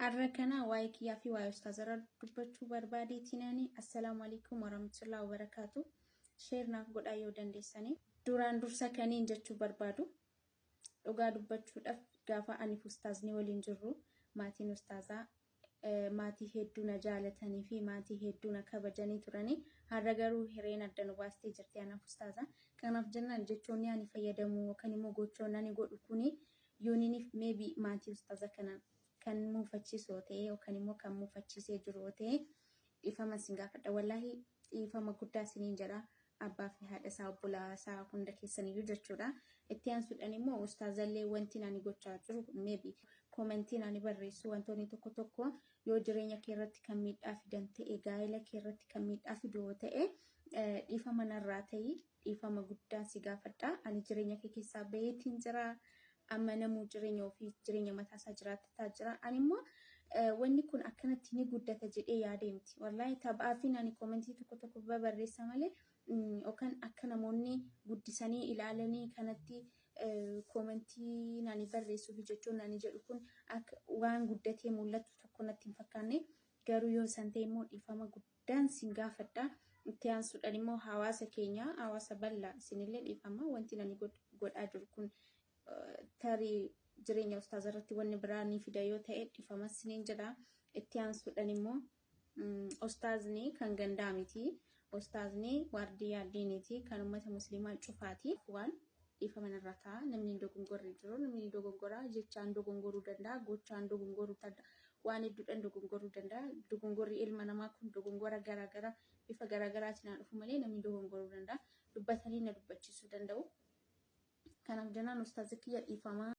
Arrakana waa'ee kiyyaa fi waa'ee ustaazara dubbachuu barbaadeetinani. Assalaamu alaykum warahmatullahi wabarakatuh. Sheer naaf godhaa yoo dandeessanii. Duraan dursa kaniin jechuu barbaadu. Dhugaa dubbachuudhaaf gaafa ani ustaazni waliin jirru maatiin ustaazaa maatii hedduu na jaalatanii fi maatii hedduu na kabajanii turanii. Har'a garuu hireen adda nu baastee jirti anaaf ustaazaa. Kanaaf jennaan jechoonni ani fayyadamu yookaan immoo gochoonni ani godhu kuni yooniniif maybe maatii ustaazaa kanaan kan muufachiisoo ta'e yookaan immoo kan muufachiisee jiru ta'e dhiifama sin gaafadha. Wallaahi dhiifama guddaa siniin jedha. Abbaa fi haadha isaa obbolaa isaa hunda keessaniyyuu jechuudha. Itti aansuudhaan immoo ustaazallee wanti ani gochaa jiru maybe komentiin ani barreessu wantoonni tokko tokko yoo jireenya kee irratti kan miidhaa fidan ta'e gaa'ela kee irratti kan miidhaa fidu ta'e dhiifama narraa ta'e dhiifama guddaa si gaafadha. Ani jireenya kee keessaa baheetiin jira. Amma namuu jireenya ofii jireenya mataasaa jiraataa jira. Ani immoo wanni kun akkanatti ni guddata jedhee yaademti. Wallaahi taphaafiin ani komentii tokko tokko barreessa malee yookaan akka namoonni guddisanii ilaalanii kanatti komentii nani barreessuu fi jechuun nani jedhu kun akka waan guddatee mul'atu tokko natti hin fakkaanne garuu yoo san ta'e immoo dhiifama guddaan sin gaafadha. Itti aansuudhaan immoo hawaasa keenya hawaasa bal'aa isinillee dhiifama wanti nani godhaa jiru kun tarii jireenya ustaazarratti wanni biraanii fida yoo ta'e dhiifama siniin jedha. Itti aansuudhaan immoo ustaazni kan gandaa miti. Ustaazni waardiyyaa diiniiti kan uummata musliimaa cufaati. Waan dhiifama narraa ta'a namni dogongorri jiru namni dogongoraa jechaan dogongoruu danda'a gochaan dogongoruu danda'a waan hedduudhaan dogongoruu danda'a. Dogongorri ilma namaa kun dogongora garaagaraa bifa garaagaraatiin haa dhufu malee namni dogongoruu danda'a. Dubbatanii na dubbachiisuu danda'u. Kanaaf jennaan ustaazi kiyya dhiifama.